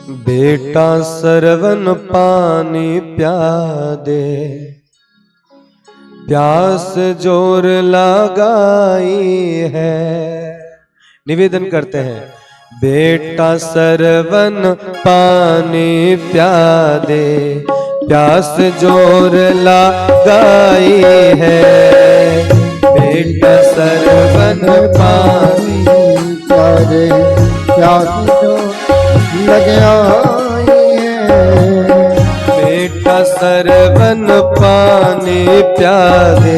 बेटा सरवन पानी प्यादे, प्यास जोर लगाई है। निवेदन करते हैं, बेटा सरवन पानी प्यादे, प्यास जोर लगाई है। बेटा सरवन पानी प्यादे, प्यास जोर लगाई है। बेटा सरवन पानी प्यादे,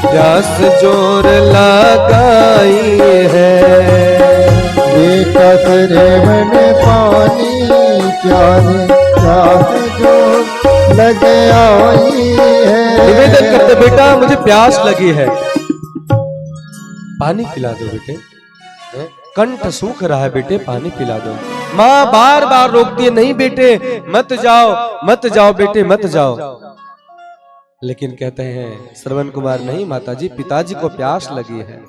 प्यास जोर लगाई है। बेटा सरवन पानी प्यादे, प्यास जोर लगाई है। निवेदन करते, बेटा मुझे प्यास लगी है, पानी पिला दो बेटे। कंठ सूख रहा है बेटे, पानी पिला दो। माँ बार बार रोकती है, नहीं बेटे मत जाओ, मत जाओ बेटे मत जाओ। लेकिन कहते हैं श्रवण कुमार, नहीं माताजी, पिताजी को प्यास लगी है।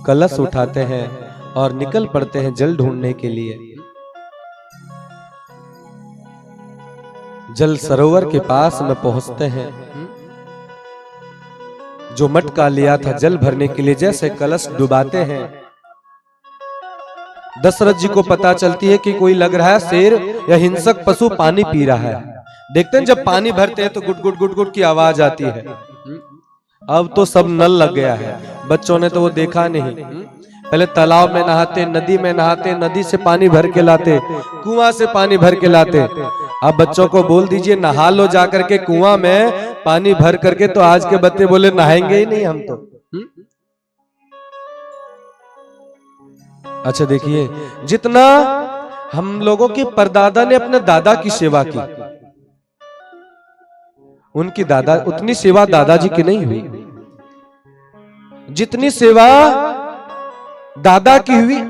कलश उठाते हैं और निकल पड़ते हैं जल ढूंढने के लिए। जल सरोवर के पास में पहुंचते हैं। जो मटका लिया था जल भरने के लिए, जैसे कलश डुबाते हैं, दशरथ जी को पता चलती है कि कोई लग रहा है शेर या हिंसक पशु पानी पी रहा है। देखते हैं जब पानी भरते हैं तो गुट गुट गुट गुट की आवाज आती है। अब तो सब नल लग गया है, बच्चों ने तो वो देखा नहीं। पहले तालाब में नहाते, नदी में नहाते, नदी से पानी भर के लाते, कुआं से पानी भर के लाते। अब बच्चों को बोल दीजिए नहा लो जाकर के कुआं में पानी भर करके, तो आज के बच्चे बोले नहाएंगे ही नहीं हम तो। अच्छा देखिए, जितना हम लोगों के परदादा ने अपने दादा की सेवा की, उनकी दादा उतनी सेवा दादाजी की नहीं हुई। जितनी सेवा दादा की हुई,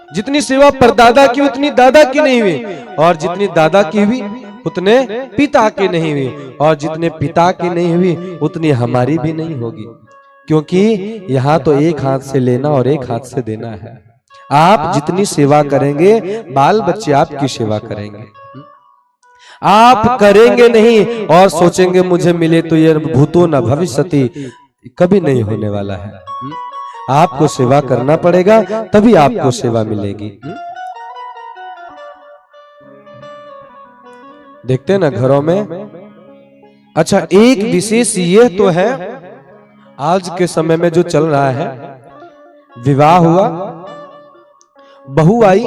जितनी सेवा परदादा की उतनी दादा की नहीं हुई, और जितनी दादा की हुई उतने पिता की नहीं हुई, और जितने पिता की नहीं हुई उतनी हमारी भी नहीं होगी। क्योंकि यहाँ तो एक हाथ से लेना और एक हाथ से देना है। आप जितनी सेवा करेंगे बाल बच्चे आपकी सेवा करेंगे। आप करेंगे नहीं और सोचेंगे मुझे मिले तो ये भूतो न भविष्यति, कभी नहीं होने वाला है। आपको सेवा करना पड़ेगा तभी आपको सेवा मिलेगी। देखते हैं ना घरों में। अच्छा, एक विशेष ये तो है, आज के समय में जो चल रहा है, विवाह हुआ, बहू आई,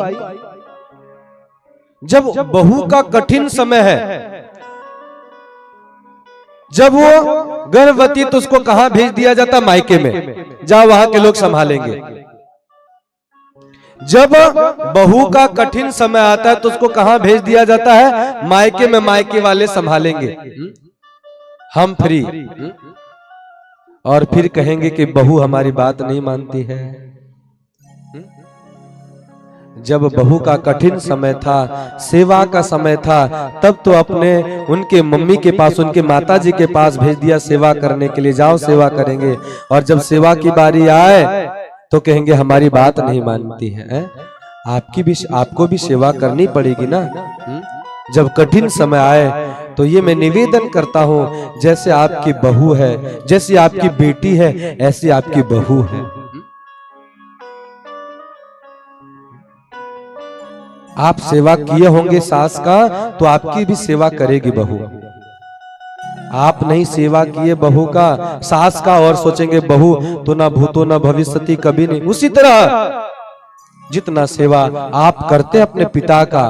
जब बहू का कठिन समय है, जब वो गर्भवती, तो उसको कहां भेज दिया जाता? मायके में, जाओ वहां के लोग संभालेंगे। जब बहू का कठिन समय आता है तो उसको कहां भेज दिया जाता है? मायके में, मायके वाले संभालेंगे, हम फ्री। और फिर कहेंगे कि बहू हमारी बात नहीं मानती है। जब बहू का कठिन समय था, सेवा का समय था, तब तो अपने उनके मम्मी के पास, उनके माताजी के पास भेज दिया सेवा करने के लिए, जाओ सेवा करेंगे। और जब सेवा की बारी आए तो कहेंगे हमारी बात नहीं मानती है। आपको भी सेवा करनी पड़ेगी ना। जब कठिन समय आए तो ये मैं निवेदन करता हूं, जैसे आपकी बहू है, जैसी आपकी बेटी है, ऐसी आपकी बहू है। आप सेवा किए होंगे सास का, तो आपकी भी सेवा करेगी बहू। आप नहीं सेवा किए बहू का, सास का, और सोचेंगे बहू तो ना भूतो ना भविष्यति, कभी नहीं। उसी तरह जितना सेवा आप करते अपने पिता का,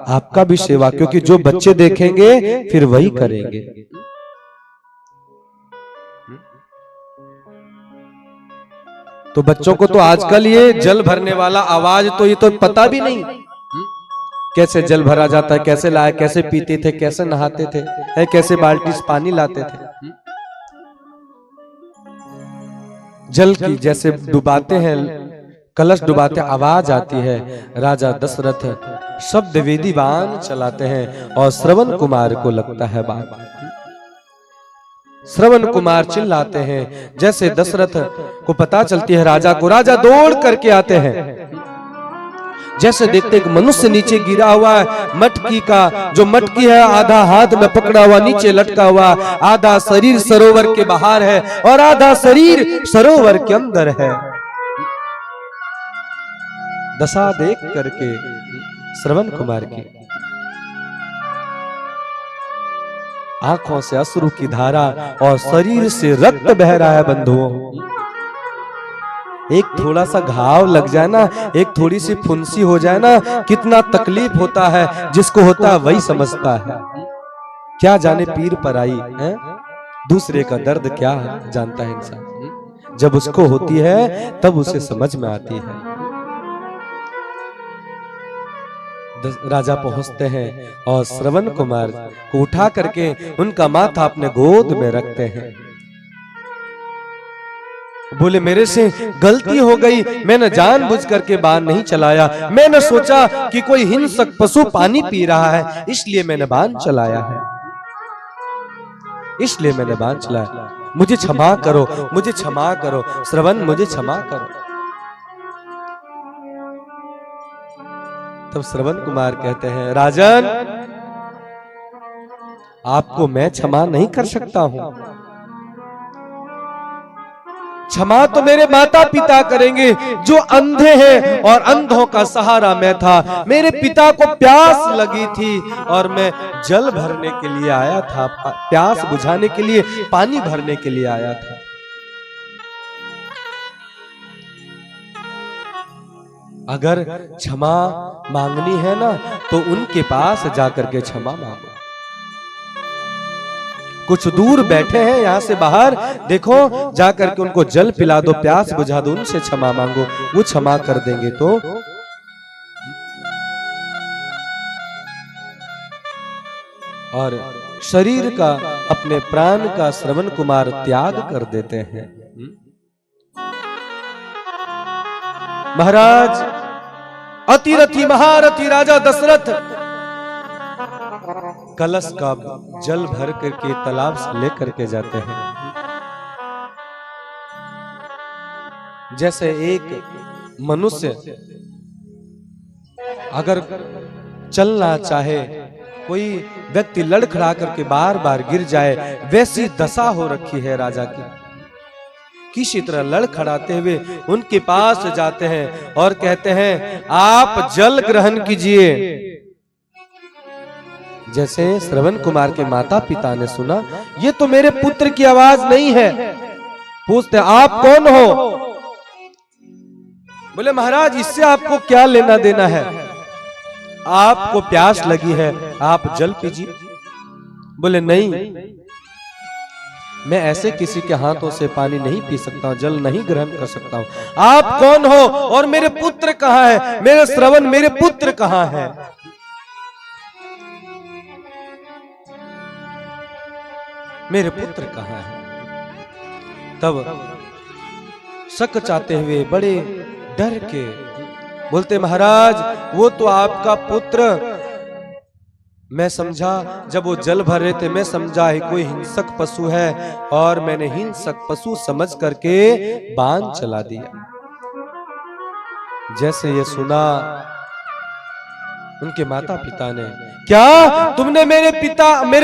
आपका भी सेवा, क्योंकि जो बच्चे देखेंगे फिर वही करेंगे। तो बच्चों को तो आजकल ये जल भरने वाला आवाज तो ये तो पता भी नहीं, कैसे जल भरा जाता है, कैसे लाए, कैसे पीते थे, कैसे नहाते थे, कैसे बाल्टी से पानी लाते थे। जल की जैसे डुबाते हैं, कलश डुबाते आवाज आती है। राजा दशरथ शब्द वेदीवान चलाते हैं और श्रवण कुमार को लगता है बात। श्रवण कुमार चिल्लाते हैं। जैसे दशरथ को पता चलती है राजा को, राजा दौड़ करके आते हैं। जैसे देखते एक मनुष्य नीचे गिरा हुआ है, मटकी का जो मटकी है आधा हाथ में पकड़ा हुआ नीचे लटका हुआ, आधा शरीर सरोवर के बाहर है और आधा शरीर सरोवर के अंदर है। दशा देख करके श्रवण कुमार की आंखों से अश्रु की धारा और शरीर से रक्त बह रहा है। बंधुओं, एक थोड़ा सा घाव लग जाए ना, एक थोड़ी सी फुंसी हो जाए ना, कितना तकलीफ होता है। जिसको होता है वही समझता है। क्या जाने पीर पर आई है, दूसरे का दर्द क्या जानता है इंसान। जब उसको होती है तब उसे समझ में आती है। राजा पहुंचते हैं और श्रवण कुमार को उठा करके उनका माथा अपने गोद में रखते हैं। बोले मेरे से गलती हो गई, मैंने जानबूझ करके बाण नहीं चलाया। मैंने सोचा कि कोई हिंसक पशु पानी पी रहा है, इसलिए मैंने बाण चलाया है, इसलिए मैंने बाण चलाया। मुझे क्षमा करो, मुझे क्षमा करो श्रवण, मुझे क्षमा करो। तब श्रवण कुमार कहते हैं, राजन आपको मैं क्षमा नहीं कर सकता हूं। क्षमा तो मेरे माता पिता करेंगे जो अंधे हैं और अंधों का सहारा मैं था। मेरे पिता को प्यास लगी थी और मैं जल भरने के लिए आया था, प्यास बुझाने के लिए, पानी भरने के लिए आया था। अगर क्षमा मांगनी है ना तो उनके पास जाकर के क्षमा मांगो। कुछ दूर बैठे हैं यहां से बाहर, देखो जाकर के उनको जल पिला दो, प्यास बुझा दो, उनसे क्षमा मांगो, वो क्षमा कर देंगे। तो और शरीर का, अपने प्राण का श्रवण कुमार त्याग कर देते हैं। महाराज अतिरथी महारथी राजा दशरथ कलश का जल भर करके तालाब से लेकर के जाते हैं। जैसे एक मनुष्य अगर चलना चाहे, कोई व्यक्ति लड़खड़ा करके बार बार गिर जाए, वैसी दशा हो रखी है राजा की। किसी तरह लड़खड़ाते हुए उनके पास जाते हैं और कहते हैं, आप जल ग्रहण कीजिए। जैसे श्रवण कुमार के माता पिता ने सुना, ये तो मेरे पुत्र की आवाज नहीं है। पूछते, आप कौन हो? बोले महाराज इससे आपको क्या लेना देना है, आपको प्यास लगी है, आप जल पीजिए। बोले नहीं, मैं ऐसे किसी के हाथों से पानी नहीं पी सकता हूं, जल नहीं ग्रहण कर सकता हूं। आप कौन हो और मेरे पुत्र कहां है? मेरे श्रवण, मेरे पुत्र कहां है? मेरे पुत्र कहां है? तब शक चाहते हुए बड़े डर के बोलते, महाराज वो तो आपका पुत्र, मैं समझा जब वो जल भर रहे थे, मैं समझा है कोई हिंसक पशु है और मैंने हिंसक पशु समझ करके बाण चला दिया। जैसे ये सुना उनके माता पिता ने, क्या तुमने मेरे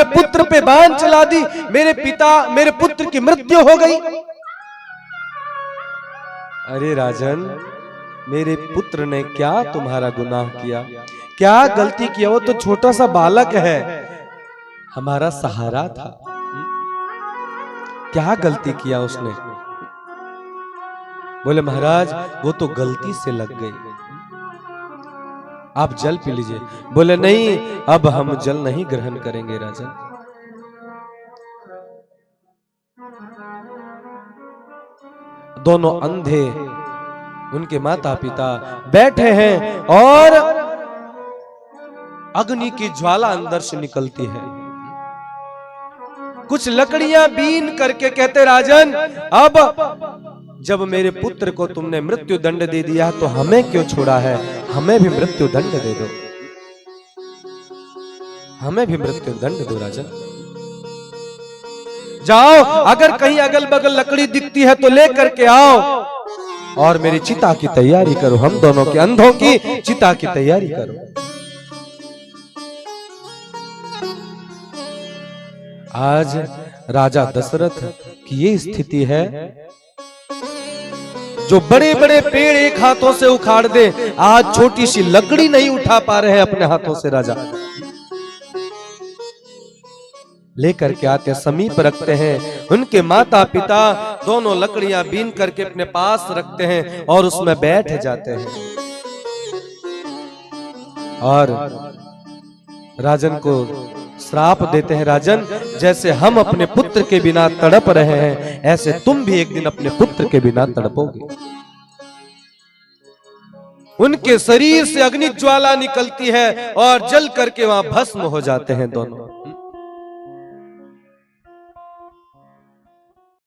पुत्र पे बाण चला दी? मेरे पुत्र की मृत्यु हो गई। अरे राजन, मेरे पुत्र ने क्या तुम्हारा गुनाह किया, क्या गलती किया? वो तो छोटा सा बालक है, हमारा सहारा था, क्या गलती किया उसने? बोले महाराज वो तो गलती से लग गई, आप जल पी लीजिए। बोले नहीं, अब हम जल नहीं ग्रहण करेंगे राजन। दोनों अंधे उनके माता पिता बैठे हैं और अग्नि की ज्वाला अंदर से निकलती है। कुछ लकड़ियां बीन करके कहते, राजन अब जब मेरे पुत्र को तुमने मृत्यु दंड दे दिया तो हमें क्यों छोड़ा है? हमें भी मृत्यु दंड दे दो, हमें भी मृत्यु दंड दो राजन। जाओ, अगर कहीं अगल बगल लकड़ी दिखती है तो ले करके आओ। और मेरी चिता की तैयारी करो। हम दोनों के अंधों की चिता की तैयारी करो। आज राजा दशरथ की ये स्थिति है, जो बड़े बड़े पेड़ एक हाथों से उखाड़ दे, आज छोटी सी लकड़ी नहीं उठा पा रहे हैं अपने हाथों से। राजा लेकर के आते, समीप रखते हैं, उनके माता पिता दोनों लकड़ियां बीन करके अपने पास रखते हैं और उसमें बैठ जाते हैं और राजन को श्राप देते हैं। राजन, जैसे हम अपने पुत्र के बिना तड़प रहे हैं, ऐसे तुम भी एक दिन अपने पुत्र के बिना तड़पोगे। उनके शरीर से अग्नि ज्वाला निकलती है और जल करके वहां भस्म हो जाते हैं दोनों।